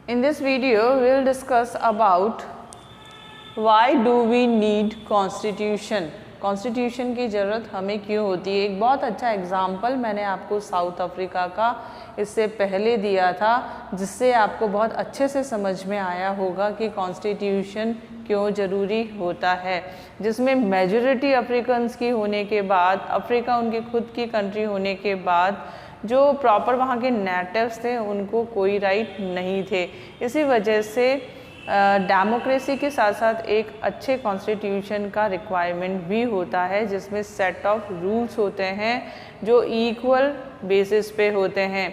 In this video, we will discuss about why do we need constitution. Constitution की ज़रूरत हमें क्यों होती है। एक बहुत अच्छा एग्जाम्पल मैंने आपको साउथ अफ्रीका का इससे पहले दिया था, जिससे आपको बहुत अच्छे से समझ में आया होगा कि कॉन्स्टिट्यूशन क्यों ज़रूरी होता है, जिसमें मेजॉरिटी अफ्रीकन्स की होने के बाद, अफ्रीका उनकी खुद की कंट्री होने के बाद, जो प्रॉपर वहाँ के नेटिव्स थे उनको कोई राइट नहीं थे। इसी वजह से डेमोक्रेसी के साथ साथ एक अच्छे कॉन्स्टिट्यूशन का रिक्वायरमेंट भी होता है, जिसमें सेट ऑफ रूल्स होते हैं जो इक्वल बेसिस पे होते हैं।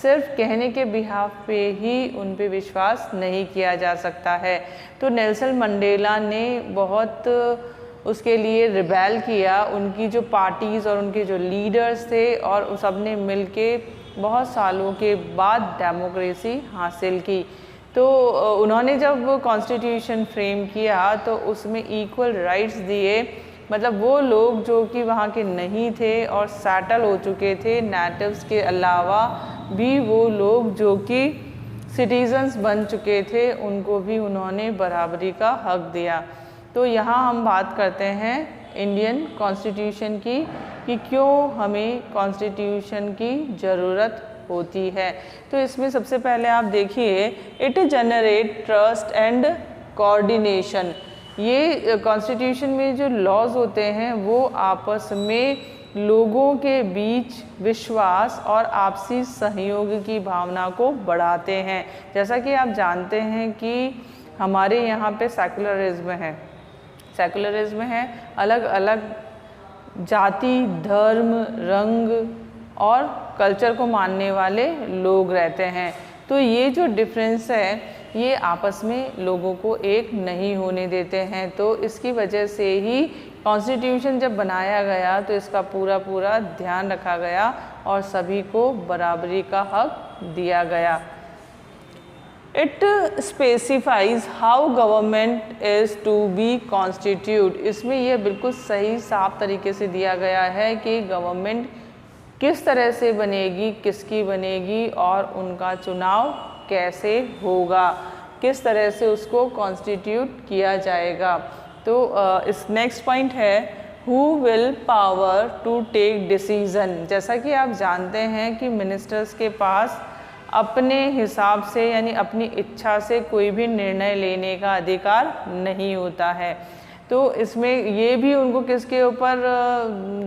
सिर्फ कहने के बिहाफ पे ही उन पे विश्वास नहीं किया जा सकता है। तो नेल्सन मंडेला ने बहुत उसके लिए रिबेल किया। उनकी जो पार्टीज़ और उनके जो लीडर्स थे और सब ने मिल के बहुत सालों के बाद डेमोक्रेसी हासिल की। तो उन्होंने जब कॉन्स्टिट्यूशन फ्रेम किया तो उसमें इक्वल राइट्स दिए, मतलब वो लोग जो कि वहाँ के नहीं थे और सेटल हो चुके थे, नेटिव्स के अलावा भी वो लोग जो कि सिटीजन्स बन चुके थे, उनको भी उन्होंने बराबरी का हक दिया। तो यहाँ हम बात करते हैं इंडियन कॉन्स्टिट्यूशन की कि क्यों हमें कॉन्स्टिट्यूशन की ज़रूरत होती है। तो इसमें सबसे पहले आप देखिए, it generate trust and coordination. ये कॉन्स्टिट्यूशन में जो लॉज होते हैं वो आपस में लोगों के बीच विश्वास और आपसी सहयोग की भावना को बढ़ाते हैं। जैसा कि आप जानते हैं कि हमारे यहाँ पे सेकुलरिज्म है, अलग अलग जाति, धर्म, रंग और कल्चर को मानने वाले लोग रहते हैं। तो ये जो डिफरेंस है ये आपस में लोगों को एक नहीं होने देते हैं। तो इसकी वजह से ही कॉन्स्टिट्यूशन जब बनाया गया तो इसका पूरा ध्यान रखा गया और सभी को बराबरी का हक दिया गया। It specifies how government is to be constitute. इसमें यह बिल्कुल सही साफ तरीके से दिया गया है कि गवर्नमेंट किस तरह से बनेगी, किसकी बनेगी और उनका चुनाव कैसे होगा, किस तरह से उसको कॉन्स्टिट्यूट किया जाएगा। तो इस नेक्स्ट पॉइंट है who will power to take decision. जैसा कि आप जानते हैं कि मिनिस्टर्स के पास अपने हिसाब से यानी अपनी इच्छा से कोई भी निर्णय लेने का अधिकार नहीं होता है। तो इसमें ये भी उनको किसके ऊपर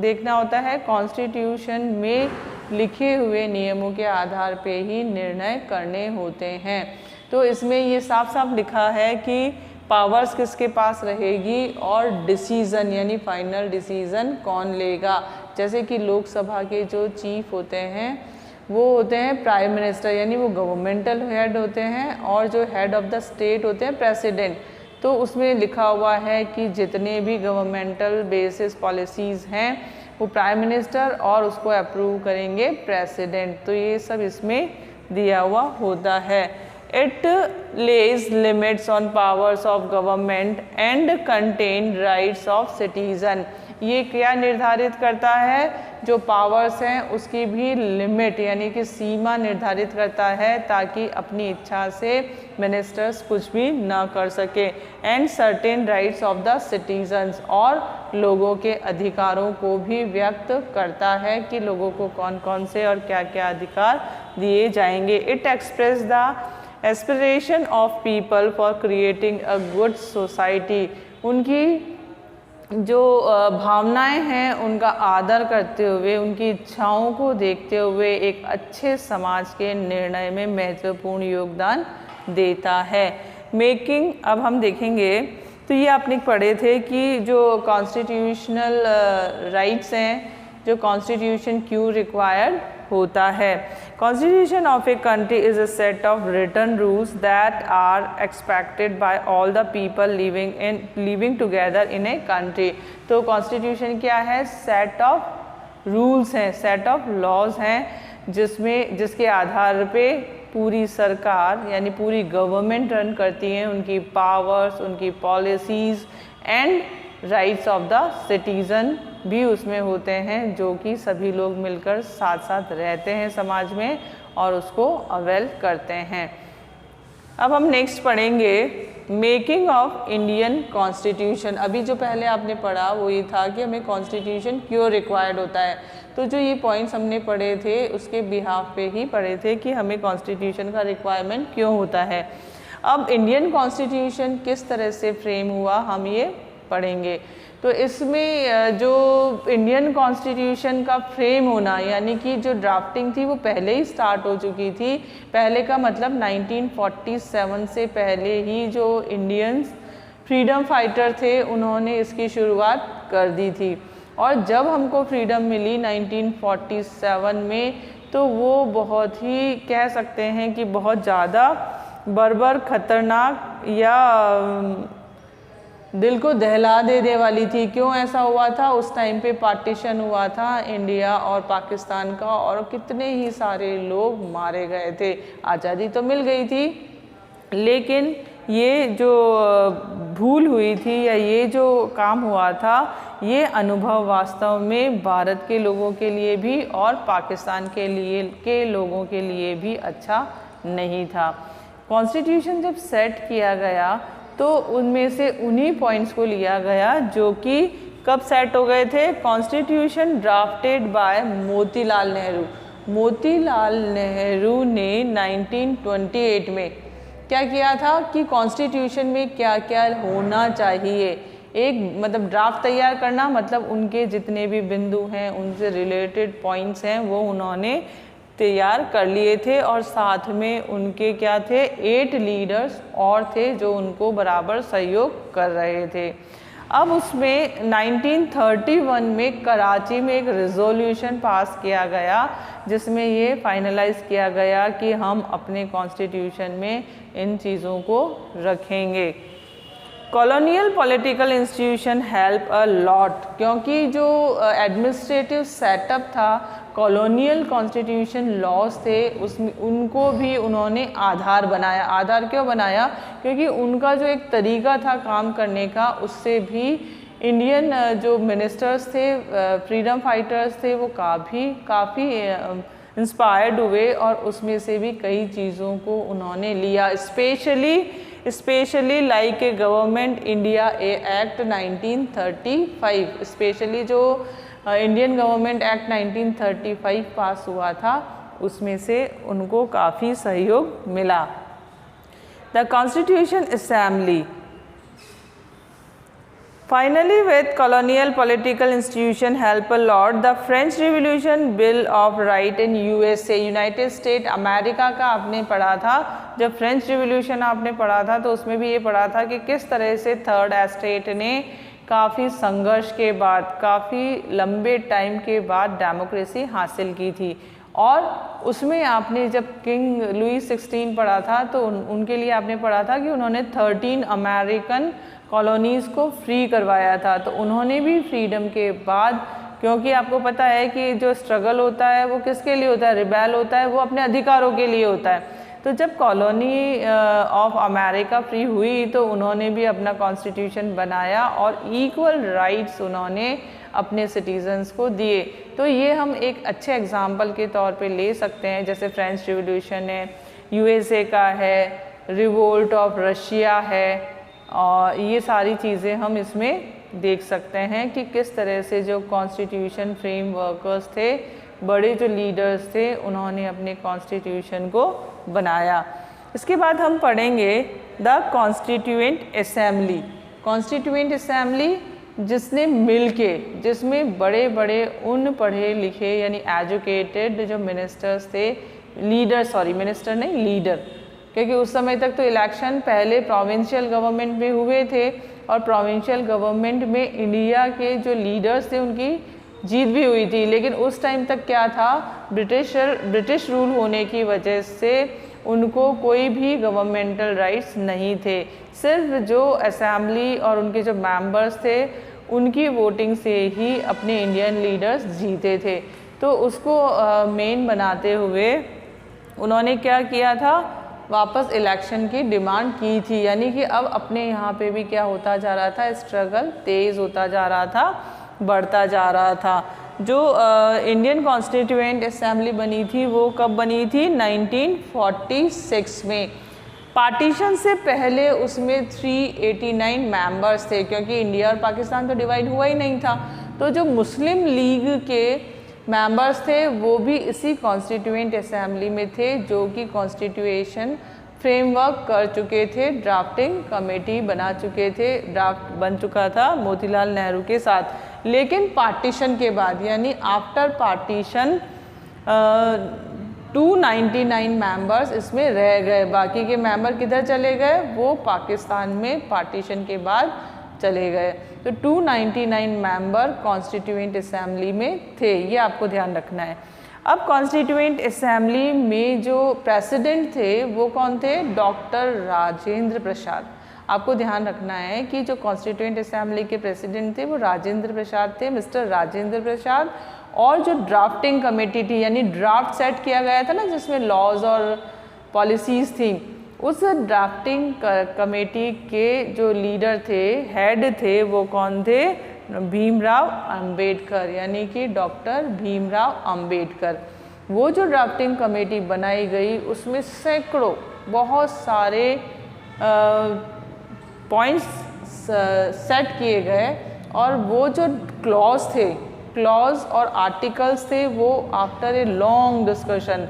देखना होता है, कॉन्स्टिट्यूशन में लिखे हुए नियमों के आधार पे ही निर्णय करने होते हैं। तो इसमें ये साफ साफ लिखा है कि पावर्स किसके पास रहेगी और डिसीज़न यानी फाइनल डिसीज़न कौन लेगा। जैसे कि लोकसभा के जो चीफ होते हैं वो होते हैं प्राइम मिनिस्टर, यानी वो गवर्नमेंटल हेड होते हैं, और जो हेड ऑफ द स्टेट होते हैं प्रेसिडेंट। तो उसमें लिखा हुआ है कि जितने भी गवर्नमेंटल बेसिस पॉलिसीज़ हैं वो प्राइम मिनिस्टर और उसको अप्रूव करेंगे प्रेसिडेंट। तो ये सब इसमें दिया हुआ होता है। It Lay's limits on powers of government and contain rights of citizen. ये क्या निर्धारित करता है, जो पावर्स हैं उसकी भी लिमिट यानी कि सीमा निर्धारित करता है, ताकि अपनी इच्छा से मिनिस्टर्स कुछ भी ना कर सके। And certain rights of the citizens, और लोगों के अधिकारों को भी व्यक्त करता है कि लोगों को कौन कौन से और क्या क्या अधिकार दिए जाएंगे। It express the aspiration of people for creating a good society. उनकी जो भावनाएं हैं उनका आदर करते हुए, उनकी इच्छाओं को देखते हुए एक अच्छे समाज के निर्णय में महत्वपूर्ण योगदान देता है। मेकिंग, अब हम देखेंगे तो ये आपने पढ़े थे कि जो कॉन्स्टिट्यूशनल राइट्स हैं, जो कॉन्स्टिट्यूशन क्यों रिक्वायर्ड होता है। Constitution of a country is a set of written rules that are expected by all the people living together in a country. तो कॉन्स्टिट्यूशन क्या है, सेट ऑफ रूल्स हैं, सेट ऑफ लॉज हैं, जिसके आधार पे पूरी सरकार यानी पूरी गवर्नमेंट रन करती है। उनकी पावर्स, उनकी policies and rights of the citizen भी उसमें होते हैं, जो कि सभी लोग मिलकर साथ साथ रहते हैं समाज में और उसको अवेल करते हैं। अब हम नेक्स्ट पढ़ेंगे मेकिंग ऑफ इंडियन कॉन्स्टिट्यूशन। अभी जो पहले आपने पढ़ा वो ये था कि हमें कॉन्स्टिट्यूशन क्यों रिक्वायर्ड होता है, तो जो ये पॉइंट्स हमने पढ़े थे उसके बिहाफ पे ही पढ़े थे कि हमें कॉन्स्टिट्यूशन का रिक्वायरमेंट क्यों होता है। अब इंडियन कॉन्स्टिट्यूशन किस तरह से फ्रेम हुआ हम ये पढ़ेंगे। तो इसमें जो इंडियन कॉन्स्टिट्यूशन का फ्रेम होना यानी कि जो ड्राफ्टिंग थी वो पहले ही स्टार्ट हो चुकी थी। पहले का मतलब 1947 से पहले ही जो इंडियंस फ्रीडम फाइटर थे उन्होंने इसकी शुरुआत कर दी थी। और जब हमको फ्रीडम मिली 1947 में तो वो बहुत ही कह सकते हैं कि बहुत ज़्यादा बर्बर, खतरनाक या दिल को दहला देने वाली थी। क्यों ऐसा हुआ था? उस टाइम पे पार्टीशन हुआ था इंडिया और पाकिस्तान का और कितने ही सारे लोग मारे गए थे। आज़ादी तो मिल गई थी लेकिन ये जो भूल हुई थी या ये जो काम हुआ था ये अनुभव वास्तव में भारत के लोगों के लिए भी और पाकिस्तान के लोगों के लिए भी अच्छा नहीं था। कॉन्स्टिट्यूशन जब सेट किया गया तो उनमें से उन्हीं पॉइंट्स को लिया गया जो कि कब सेट हो गए थे। Constitution drafted bye Motilal Nehru. Motilal Nehru ने 1928 में क्या किया था कि कॉन्स्टिट्यूशन में क्या क्या होना चाहिए, एक मतलब ड्राफ्ट तैयार करना, मतलब उनके जितने भी बिंदु हैं उनसे रिलेटेड पॉइंट्स हैं वो उन्होंने तैयार कर लिए थे। और साथ में उनके क्या थे 8 लीडर्स और थे जो उनको बराबर सहयोग कर रहे थे। अब उसमें 1931 में कराची में एक रिजोल्यूशन पास किया गया जिसमें ये फाइनलाइज किया गया कि हम अपने कॉन्स्टिट्यूशन में इन चीज़ों को रखेंगे। Colonial political institution help a lot, क्योंकि जो एडमिनिस्ट्रेटिव सेटअप था, कॉलोनियल कॉन्स्टिट्यूशन लॉज थे, उसमें उनको भी उन्होंने आधार बनाया। आधार क्यों बनाया? क्योंकि उनका जो एक तरीका था काम करने का उससे भी इंडियन जो मिनिस्टर्स थे, फ्रीडम फाइटर्स थे, वो काफ़ी इंस्पायर्ड हुए और उसमें से भी कई चीज़ों को उन्होंने लिया। Specially like a government India act 1935, specially जो इंडियन गवर्नमेंट एक्ट 1935 पास हुआ था उसमें से उनको काफ़ी सहयोग मिला। The constitution assembly Finally, with colonial political institution help a lot, the French Revolution Bill of Right in USA, United state America का आपने पढ़ा था। जब फ्रेंच रिवोल्यूशन आपने पढ़ा था तो उसमें भी ये पढ़ा था कि किस तरह से थर्ड एस्टेट ने काफ़ी संघर्ष के बाद, काफ़ी लंबे टाइम के बाद डेमोक्रेसी हासिल की थी। और उसमें आपने जब किंग लुई 16 पढ़ा था तो उनके लिए आपने पढ़ा था कि उन्होंने 13 अमेरिकन कॉलोनीज़ को फ्री करवाया था। तो उन्होंने भी फ्रीडम के बाद, क्योंकि आपको पता है कि जो स्ट्रगल होता है वो किसके लिए होता है, रिबेल होता है, वो अपने अधिकारों के लिए होता है। तो जब कॉलोनी ऑफ अमेरिका फ्री हुई तो उन्होंने भी अपना कॉन्स्टिट्यूशन बनाया और इक्वल राइट्स उन्होंने अपने सिटीजन्स को दिए। तो ये हम एक अच्छे एग्जाम्पल के तौर पे ले सकते हैं, जैसे फ्रेंच रिवोल्यूशन है, यूएसए का है, रिवोल्ट ऑफ रशिया है, और ये सारी चीज़ें हम इसमें देख सकते हैं कि किस तरह से जो कॉन्स्टिट्यूशन फ्रेम वर्कर्स थे, बड़े जो लीडर्स थे, उन्होंने अपने कॉन्स्टिट्यूशन को बनाया। इसके बाद हम पढ़ेंगे the constituent assembly. Constituent assembly जिसने मिलके, जिसमें बड़े बड़े उन पढ़े लिखे यानी एजुकेटेड जो मिनिस्टर्स थे, मिनिस्टर नहीं लीडर, क्योंकि उस समय तक तो इलेक्शन पहले प्रोविंशियल गवर्नमेंट में हुए थे और प्रोविंशियल गवर्नमेंट में इंडिया के जो लीडर्स थे उनकी जीत भी हुई थी। लेकिन उस टाइम तक क्या था, ब्रिटिश रूल होने की वजह से उनको कोई भी गवर्नमेंटल राइट्स नहीं थे। सिर्फ जो असेंबली और उनके जो मेंबर्स थे उनकी वोटिंग से ही अपने इंडियन लीडर्स जीते थे। तो उसको मेन बनाते हुए उन्होंने क्या किया था, वापस इलेक्शन की डिमांड की थी। यानी कि अब अपने यहाँ पे भी क्या होता जा रहा था, स्ट्रगल तेज़ होता जा रहा था, बढ़ता जा रहा था। जो इंडियन कॉन्स्टिट्यूएंट असेंबली बनी थी वो कब बनी थी, 1946 में। पार्टीशन से पहले उसमें 389 मेंबर्स थे, क्योंकि इंडिया और पाकिस्तान तो डिवाइड हुआ ही नहीं था। तो जो मुस्लिम लीग के मेंबर्स थे वो भी इसी कॉन्स्टिट्यूएंट असेंबली में थे, जो कि कॉन्स्टिट्यूशन फ्रेमवर्क कर चुके थे, ड्राफ्टिंग कमेटी बना चुके थे, ड्राफ्ट बन चुका था मोतीलाल नेहरू के साथ। लेकिन पार्टीशन के बाद यानी आफ्टर पार्टीशन 299 मेंबर्स इसमें रह गए। बाकी के मेंबर किधर चले गए? वो पाकिस्तान में पार्टीशन के बाद चले गए। तो 299 मेंबर कॉन्स्टिट्यूएंट असेंबली में थे, ये आपको ध्यान रखना है। अब कॉन्स्टिट्यूएंट असेंबली में जो प्रेसिडेंट थे वो कौन थे? डॉक्टर राजेंद्र प्रसाद। आपको ध्यान रखना है कि जो कॉन्स्टिट्यूएंट असेंबली के प्रेसिडेंट थे वो राजेंद्र प्रसाद थे, मिस्टर राजेंद्र प्रसाद। और जो ड्राफ्टिंग कमेटी थी यानी ड्राफ्ट सेट किया गया था ना जिसमें लॉज और पॉलिसीज़ थी, उस ड्राफ्टिंग कमेटी के जो लीडर थे, हेड थे, वो कौन थे? भीमराव अंबेडकर, यानी कि डॉक्टर भीमराव अंबेडकर। वो जो ड्राफ्टिंग कमेटी बनाई गई उसमें सैकड़ों बहुत सारे पॉइंट्स सेट किए गए, और वो जो क्लॉज और आर्टिकल्स थे वो आफ्टर ए लॉन्ग डिस्कशन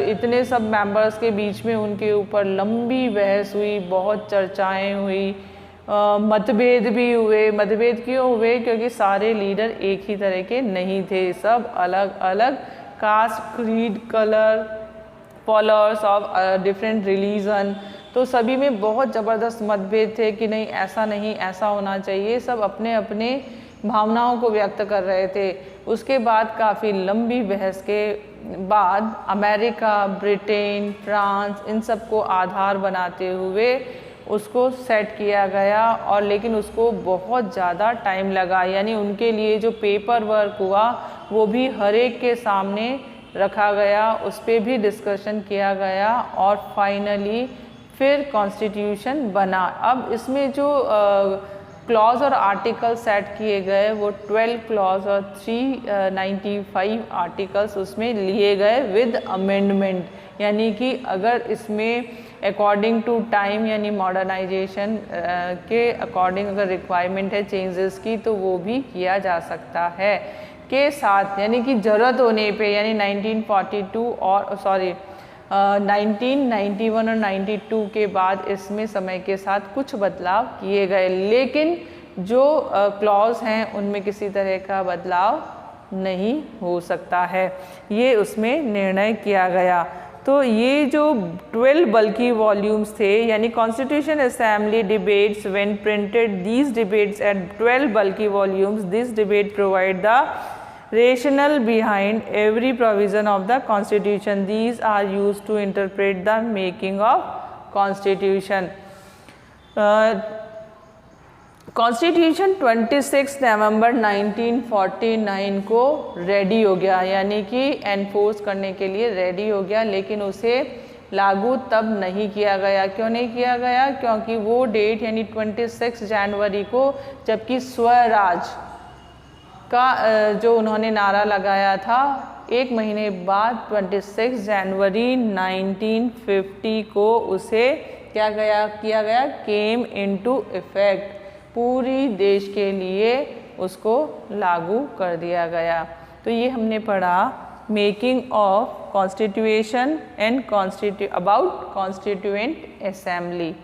इतने सब मेंबर्स के बीच में उनके ऊपर लंबी बहस हुई, बहुत चर्चाएं हुई, मतभेद भी हुए। मतभेद क्यों हुए? क्योंकि सारे लीडर एक ही तरह के नहीं थे, सब अलग अलग caste, creed, colour, followers of different religion. तो सभी में बहुत ज़बरदस्त मतभेद थे कि नहीं ऐसा नहीं, ऐसा होना चाहिए। सब अपने अपने भावनाओं को व्यक्त कर रहे थे। उसके बाद काफ़ी लंबी बहस के बाद अमेरिका, ब्रिटेन, फ्रांस, इन सब को आधार बनाते हुए उसको सेट किया गया, और लेकिन उसको बहुत ज़्यादा टाइम लगा। यानी उनके लिए जो पेपर वर्क हुआ वो भी हर एक के सामने रखा गया, उस पर भी डिस्कशन किया गया, और फाइनली फिर कॉन्स्टिट्यूशन बना। अब इसमें जो क्लॉज और आर्टिकल सेट किए गए वो 12 क्लॉज और 395 आर्टिकल्स उसमें लिए गए विद अमेंडमेंट, यानी कि अगर इसमें अकॉर्डिंग टू टाइम यानी मॉडर्नाइजेशन के अकॉर्डिंग अगर रिक्वायरमेंट है चेंजेस की तो वो भी किया जा सकता है के साथ, यानी कि ज़रूरत होने पे, यानी 1942 और 1991 और 92 के बाद इसमें समय के साथ कुछ बदलाव किए गए, लेकिन जो क्लॉज हैं उनमें किसी तरह का बदलाव नहीं हो सकता है, ये उसमें निर्णय किया गया। तो ये जो 12 बल्कि वॉल्यूम्स थे, यानी constitution assembly debates when printed these debates at 12 बल्कि volumes, this debate provide the rationale behind every provision of the constitution. These are used to interpret the making of constitution. Constitution 26 नवंबर 1949 को ready हो गया, यानी कि enforce करने के लिए ready हो गया, लेकिन उसे लागू तब नहीं किया गया। क्यों नहीं किया गया? क्योंकि वो डेट यानी 26 जनवरी को, जबकि स्वराज का जो उन्होंने नारा लगाया था, एक महीने बाद 26 जनवरी 1950 को उसे किया गया केम इनटू इफेक्ट, पूरी देश के लिए उसको लागू कर दिया गया। तो ये हमने पढ़ा making of constitution and about constituent assembly.